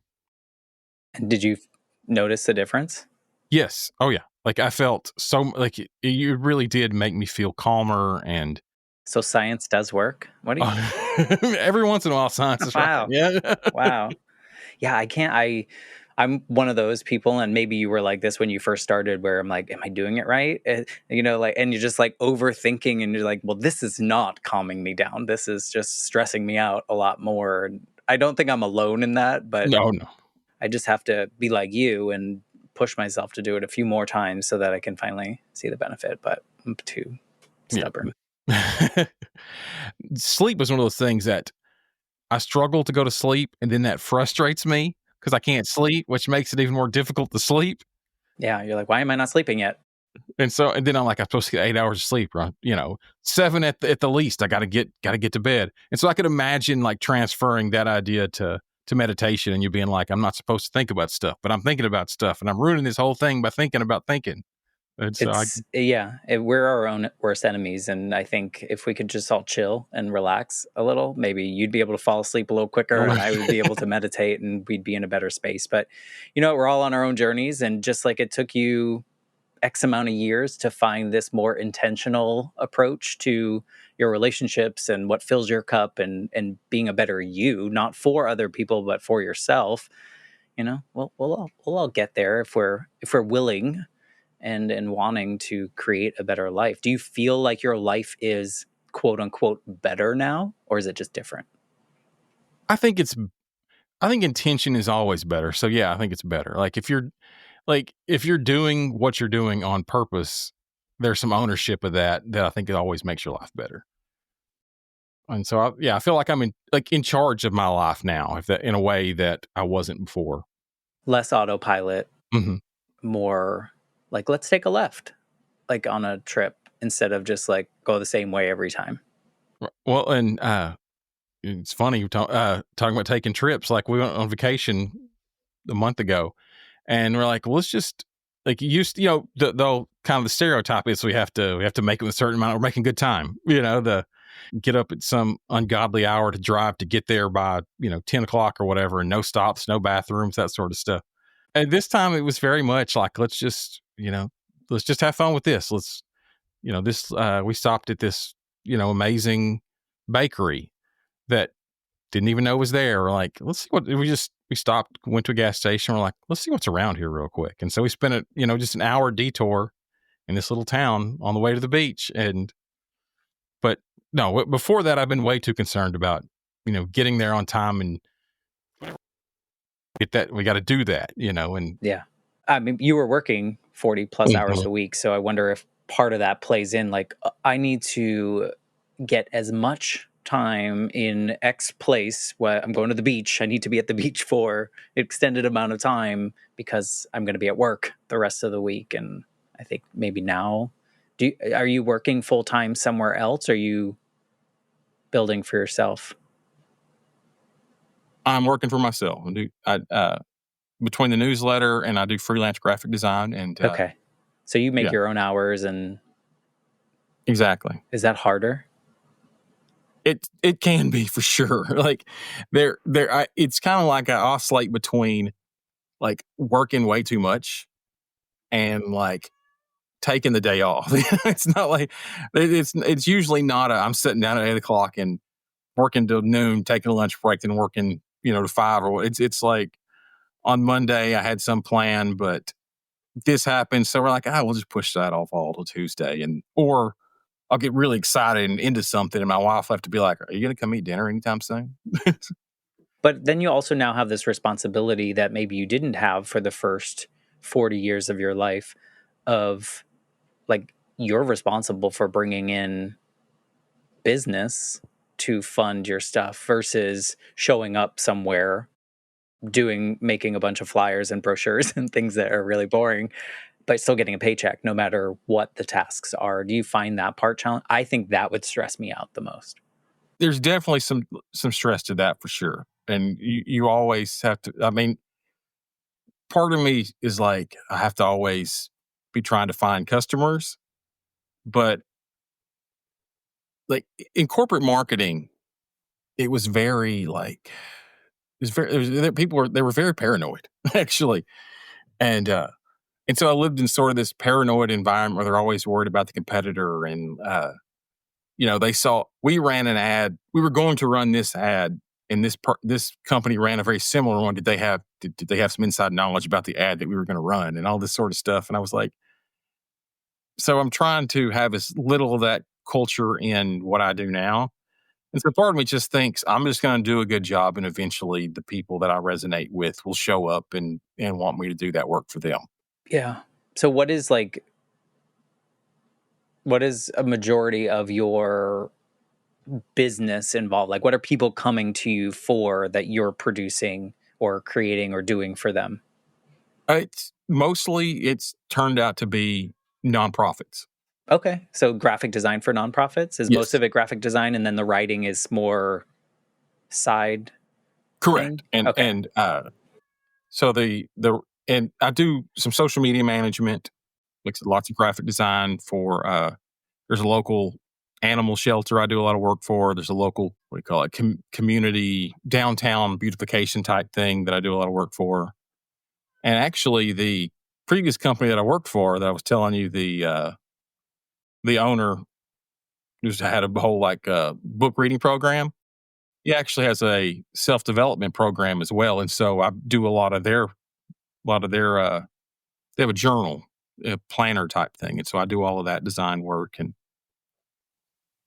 S1: And did you notice the difference?
S2: Yes. Oh yeah. Like I felt so like it really did make me feel calmer. And
S1: so science does work. What do you
S2: every once in a while science is
S1: wow.
S2: right. Yeah.
S1: Wow. Yeah, I'm one of those people, and maybe you were like this when you first started, where I'm like, am I doing it right? And you're just like overthinking, and you're like, well, this is not calming me down. This is just stressing me out a lot more. And I don't think I'm alone in that, but
S2: no.
S1: I just have to be like you and push myself to do it a few more times so that I can finally see the benefit. But I'm too stubborn.
S2: Sleep was one of those things that I struggle to go to sleep, and then that frustrates me because I can't sleep, which makes it even more difficult to sleep.
S1: Yeah, you're like, why am I not sleeping yet?
S2: And then I'm like, I'm supposed to get 8 hours of sleep, right? 7 at the least. I gotta get to bed. And so I could imagine like transferring that idea to meditation, and you being like, I'm not supposed to think about stuff, but I'm thinking about stuff, and I'm ruining this whole thing by thinking about thinking. And so I,
S1: We're our own worst enemies, and I think if we could just all chill and relax a little, maybe you'd be able to fall asleep a little quicker, and I would be able to meditate, and we'd be in a better space. But we're all on our own journeys, and just like it took you X amount of years to find this more intentional approach to your relationships and what fills your cup, and being a better you, not for other people but for yourself. We'll all get there if we're willing and wanting to create a better life. Do you feel like your life is quote unquote better now, or is it just different?
S2: I think intention is always better. So yeah, I think it's better. Like if you're doing what you're doing on purpose, there's some ownership of that I think it always makes your life better. And so I feel like I'm in charge of my life now, if that in a way that I wasn't before.
S1: Less autopilot,
S2: Hmm.
S1: more like, let's take a left, like on a trip, instead of just like go the same way every time.
S2: Well, and it's funny talking about taking trips. Like we went on vacation a month ago, and we're like, well, let's just like the kind of the stereotype is we have to make it with a certain amount. We're making good time, the get up at some ungodly hour to drive to get there by 10 o'clock or whatever, and no stops, no bathrooms, that sort of stuff. And this time it was very much like, let's just have fun with this. Let's this we stopped at this amazing bakery that didn't even know was there. We're like, let's see what we stopped, went to a gas station. We're like, let's see what's around here real quick. And so we spent just an hour detour in this little town on the way to the beach. But no, before that, I've been way too concerned about, getting there on time and get that. We got to do that, and
S1: Yeah. I mean, you were working 40 plus hours
S2: Mhm.
S1: a week. So I wonder if part of that plays in. Like, I need to get as much time in X place where I'm going to the beach. I need to be at the beach for extended amount of time because I'm going to be at work the rest of the week. And I think maybe now, are you working full time somewhere else? Or are you building for yourself?
S2: I'm working for myself. Between the newsletter and I do freelance graphic design, and
S1: Okay. So you make
S2: yeah,
S1: your own hours, and
S2: exactly.
S1: is that harder?
S2: It can be for sure. Like it's kind of like I oscillate between like working way too much and like taking the day off. It's not like it's usually not I'm sitting down at 8 o'clock and working till noon, taking a lunch break, then working to 5 or what. It's like on Monday I had some plan, but this happened, so we're like, we'll just push that off all till Tuesday, or I'll get really excited and into something, and my wife will have to be like, "Are you going to come eat dinner anytime soon?"
S1: But then you also now have this responsibility that maybe you didn't have for the first 40 years of your life, of like, you're responsible for bringing in business to fund your stuff versus showing up somewhere making a bunch of flyers and brochures and things that are really boring, but still getting a paycheck no matter what the tasks are. Do you find that part challenge? I think that would stress me out the most.
S2: There's definitely some stress to that for sure, and you always have to. I mean, part of me is like I have to always be trying to find customers, but like in corporate marketing, it was very like people were very paranoid actually, and so I lived in sort of this paranoid environment where they're always worried about the competitor, and they saw we ran an ad. We were going to run this ad, and this company ran a very similar one. Did they have some inside knowledge about the ad that we were going to run, and all this sort of stuff? And I was like, so I'm trying to have as little of that culture in what I do now. And so part of me just thinks I'm just going to do a good job, and eventually the people that I resonate with will show up and want me to do that work for them.
S1: Yeah. So what is like What is a majority of your business involved? Like, what are people coming to you for that you're producing or creating or doing for them?
S2: It's turned out to be nonprofits.
S1: Okay. So graphic design for nonprofits, is most
S2: Yes,
S1: of it graphic design and then the writing is more side
S2: correct.
S1: thing? Okay.
S2: So and I do some social media management, like lots of graphic design for. There's a local animal shelter I do a lot of work for. There's a local, what do you call it, community downtown beautification type thing that I do a lot of work for. And actually, the previous company that I worked for, that I was telling you, the owner just had a whole book reading program. He actually has a self development program as well, and so I do a lot of their. They have a journal, a planner type thing, and so I do all of that design work, and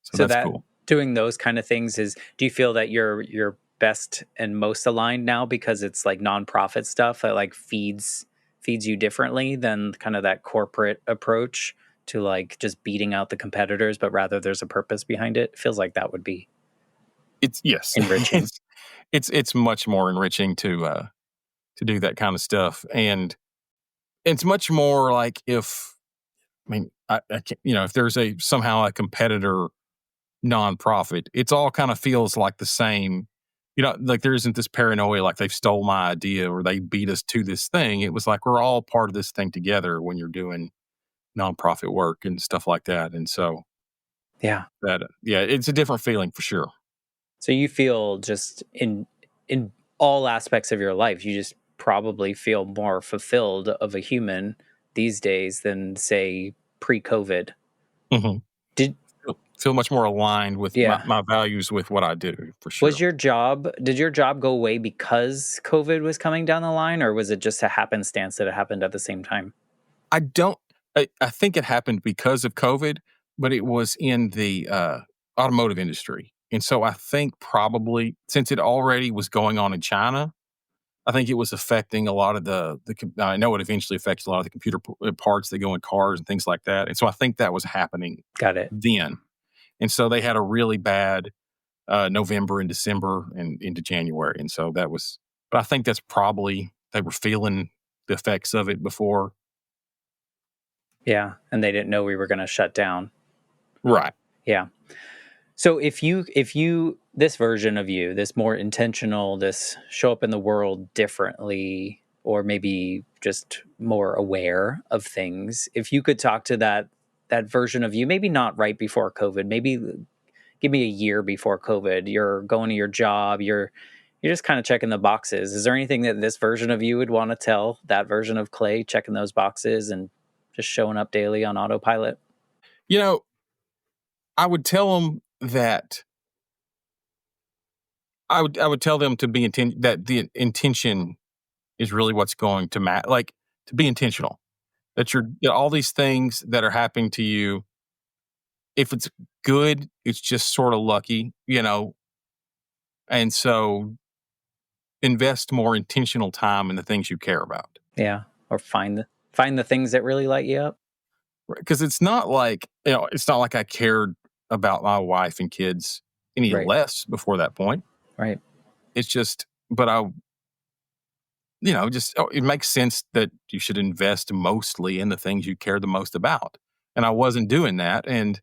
S2: so
S1: So
S2: that's
S1: that
S2: cool.
S1: doing those kind of things is, do you feel that you're best and most aligned now because it's like nonprofit stuff that like feeds you differently than kind of that corporate approach to like just beating out the competitors, but rather there's a purpose behind it? Feels like that would be
S2: It's yes,
S1: enriching.
S2: it's much more enriching to do that kind of stuff, and it's much more like if I mean I can't, if there's a somehow a competitor nonprofit, it's all kind of feels like the same. Like there isn't this paranoia like they've stole my idea or they beat us to this thing. It was like we're all part of this thing together when you're doing nonprofit work and stuff like that. And so
S1: Yeah.
S2: yeah, it's a different feeling for sure.
S1: So you feel just in all aspects of your life, you just probably feel more fulfilled of a human these days than say pre-COVID.
S2: hmm
S1: Did
S2: Feel much more aligned with my,
S1: Yeah.
S2: my values with what I do for
S1: Was
S2: sure.
S1: your job did your job go away because COVID was coming down the line, or was it just a happenstance that it happened at the same time?
S2: I don't. I think it happened because of COVID, but it was in the automotive industry, and so I think probably since it already was going on in China, I think it was affecting a lot of I know it eventually affects a lot of the computer parts that go in cars and things like that, and so I think that was happening
S1: Got it.
S2: then, and so they had a really bad November and December and into January, and so that was. But I think that's probably they were feeling the effects of it before.
S1: Yeah, and they didn't know we were gonna shut down.
S2: Right.
S1: Yeah. So if you this version of you, this more intentional, this show up in the world differently, or maybe just more aware of things, if you could talk to that version of you, maybe not right before COVID, maybe give me a year before COVID, you're going to your job, you're just kind of checking the boxes. Is there anything that this version of you would want to tell that version of Clay, checking those boxes and just showing up daily on autopilot?
S2: You know, I would tell them that I would tell them to be that the intention is really what's going to matter. Like to be intentional. That all these things that are happening to you, if it's good, it's just sort of lucky. And so invest more intentional time in the things you care about.
S1: Yeah. Or find the things that really light you up.
S2: Because it's not like I cared about my wife and kids any
S1: Right.
S2: less before that point.
S1: Right.
S2: It's just, but it makes sense that you should invest mostly in the things you care the most about. And I wasn't doing that. And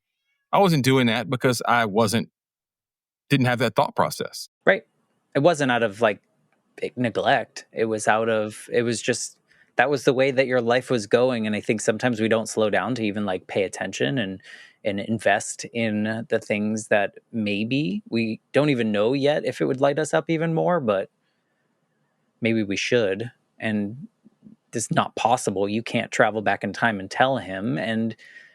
S2: I wasn't doing that because didn't have that thought process.
S1: Right. It wasn't out of like neglect. It was just that was the way that your life was going. And I think sometimes we don't slow down to even like pay attention and invest in the things that maybe we don't even know yet if it would light us up even more, but maybe we should. And it's not possible. You can't travel back in time and tell him. And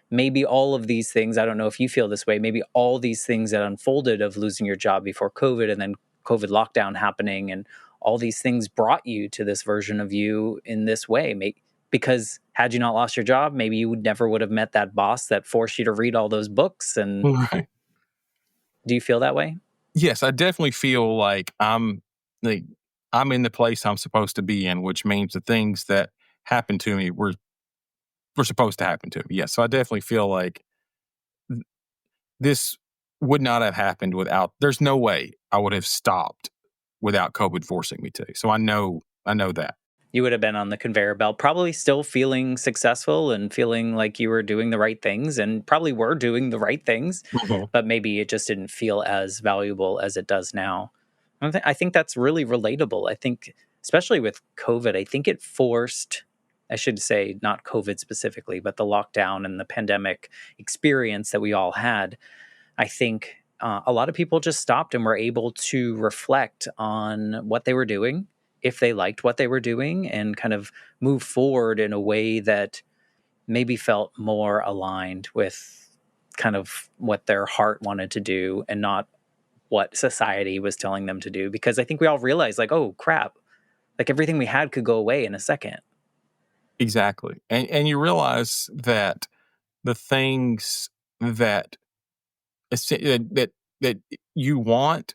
S1: maybe all of these things, I don't know if you feel this way, maybe all these things that unfolded of losing your job before COVID and then COVID lockdown happening and all these things brought you to this version of you in this way. Because had you not lost your job, maybe you never would have met that boss that forced you to read all those books. And
S2: Right.
S1: do you feel that way?
S2: Yes, I definitely feel like like I'm in the place I'm supposed to be in, which means the things that happened to me were supposed to happen to me. Yes. So I definitely feel like this would not have happened without, there's no way I would have stopped without COVID forcing me to. So I know that.
S1: You would have been on the conveyor belt, probably still feeling successful and feeling like you were doing the right things and probably were doing the right things,
S2: Mhm.
S1: but maybe it just didn't feel as valuable as it does now. I think that's really relatable. I think, especially with COVID, I think it forced, I should say, not COVID specifically, but the lockdown and the pandemic experience that we all had. I think a lot of people just stopped and were able to reflect on what they were doing, if they liked what they were doing, and kind of move forward in a way that maybe felt more aligned with kind of what their heart wanted to do and not what society was telling them to do. Because I think we all realized, like, oh crap, like everything we had could go away in a second.
S2: Exactly. And you realize that the things that that that you want,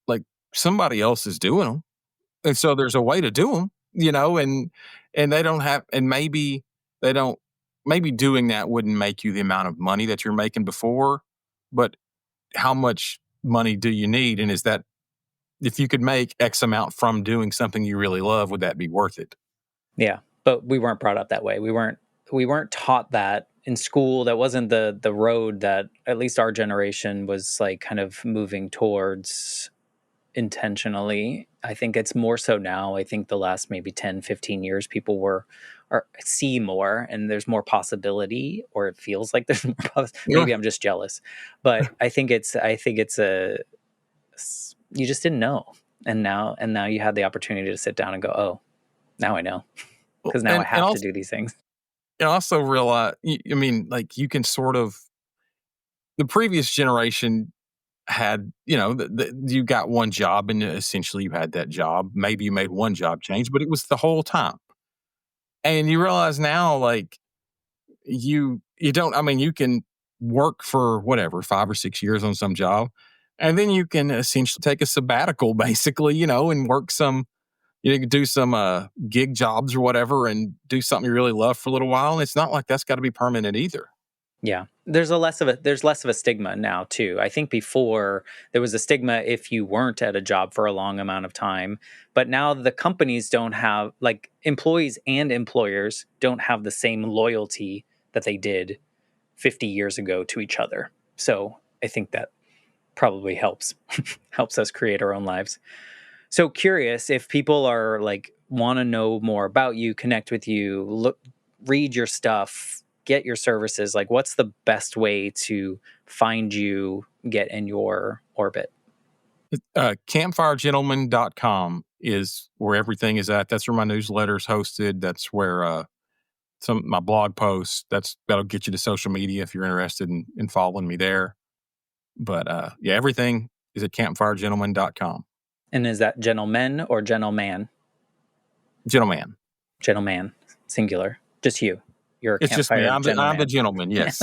S2: like, somebody else is doing them, and so there's a way to do them, and they don't have, and maybe they don't, maybe doing that wouldn't make you the amount of money that you're making before, but how much money do you need, and is that, if you could make X amount from doing something you really love, would that be worth it?
S1: Yeah, but we weren't brought up that way. We weren't taught that in school. That wasn't the road that at least our generation was like kind of moving towards intentionally. I think it's more so now. I think the last maybe 10, 15 years people were or see more and there's more possibility, or it feels like there's more
S2: Yeah.
S1: maybe I'm just jealous. But I think it's a you just didn't know. And now you had the opportunity to sit down and go, "Oh, now I know."
S2: Well,
S1: Because now I
S2: and
S1: have to
S2: also,
S1: do these things.
S2: also realize, I mean, like, you can sort of, the previous generation had, you got one job and essentially you had that job. Maybe you made one job change, but it was the whole time. And you realize now, like, you don't, I mean, you can work for whatever 5 or 6 years on some job, and then you can essentially take a sabbatical basically, and work some, you can do some gig jobs or whatever and do something you really love for a little while. And it's not like that's got to be permanent either.
S1: Yeah. There's less of a stigma now too. I think before there was a stigma if you weren't at a job for a long amount of time, but now the companies don't have, like, employees and employers don't have the same loyalty that they did 50 years ago to each other. So, I think that probably helps us create our own lives. So curious if people are like want to know more about you, connect with you, look, read your stuff, get your services. Like, what's the best way to find you, get in your orbit?
S2: Campfiregentleman.com is where everything is at. That's where my newsletter is hosted. That's where some of my blog posts. That'll get you to social media if you're interested in following me there. But yeah, everything is at campfiregentleman.com.
S1: And is that gentleman or gentleman?
S2: Gentleman.
S1: Gentleman, singular. Just you. You're a
S2: It's just me.
S1: campfire
S2: I'm the
S1: gentleman.
S2: gentleman. Yes.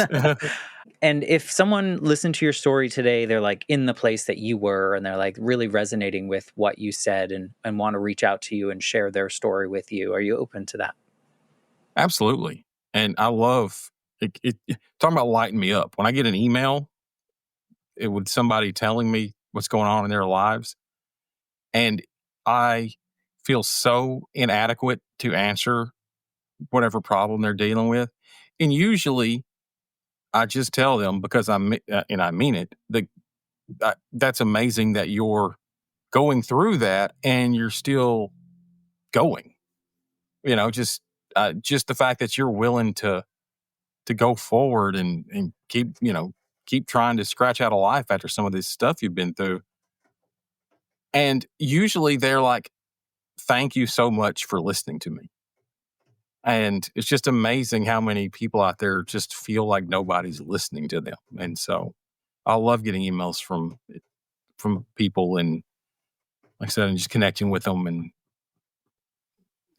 S1: And if someone listened to your story today, they're like in the place that you were and they're like really resonating with what you said and want to reach out to you and share their story with you, are you open to that?
S2: Absolutely. And I love talking about lighting me up. When I get an email, it with somebody telling me what's going on in their lives, and I feel so inadequate to answer whatever problem they're dealing with. And usually I just tell them, because and I mean it, that's amazing that you're going through that and you're still going, just the fact that you're willing to go forward and keep trying to scratch out a life after some of this stuff you've been through. And usually they're like, thank you so much for listening to me. And it's just amazing how many people out there just feel like nobody's listening to them. And so I love getting emails from people, and like I said, and just connecting with them, and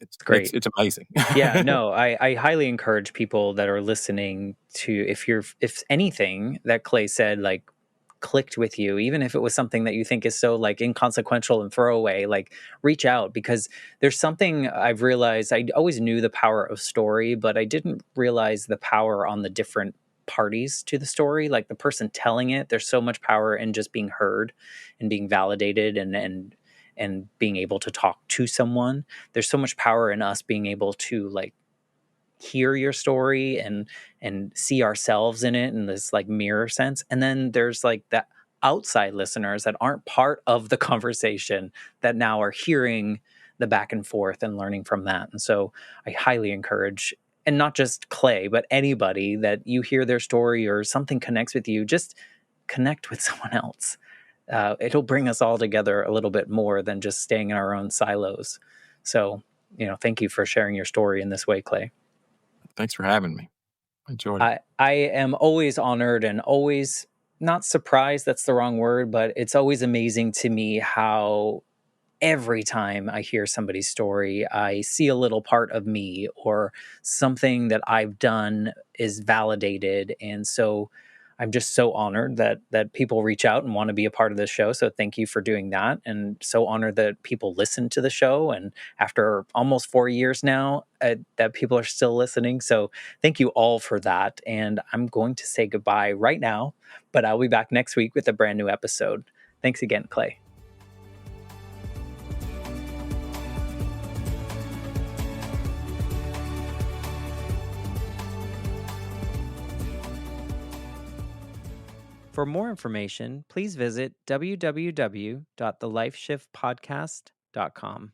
S2: it's
S1: It's
S2: it's
S1: great.
S2: it's amazing.
S1: Yeah, no, I highly encourage people that are listening to, if anything that Clay said like clicked with you, even if it was something that you think is so like inconsequential and throwaway, like reach out, because there's something I've realized. I always knew the power of story, but I didn't realize the power on the different parties to the story. Like the person telling it, there's so much power in just being heard and being validated and being able to talk to someone. There's so much power in us being able to like hear your story and see ourselves in it in this like mirror sense. And then there's like that outside listeners that aren't part of the conversation that now are hearing the back and forth and learning from that. And so I highly encourage, and not just Clay, but anybody that you hear their story or something connects with you, just connect with someone else. It'll bring us all together a little bit more than just staying in our own silos. So, thank you for sharing your story in this way, Clay.
S2: Thanks for having me. I enjoyed it.
S1: I am always honored and always not surprised, that's the wrong word, but it's always amazing to me how every time I hear somebody's story, I see a little part of me or something that I've done is validated. And so I'm just so honored that people reach out and want to be a part of this show. So thank you for doing that. And so honored that people listen to the show. And after almost 4 years now, that people are still listening. So thank you all for that. And I'm going to say goodbye right now, but I'll be back next week with a brand new episode. Thanks again, Clay. For more information, please visit www.thelifeshiftpodcast.com.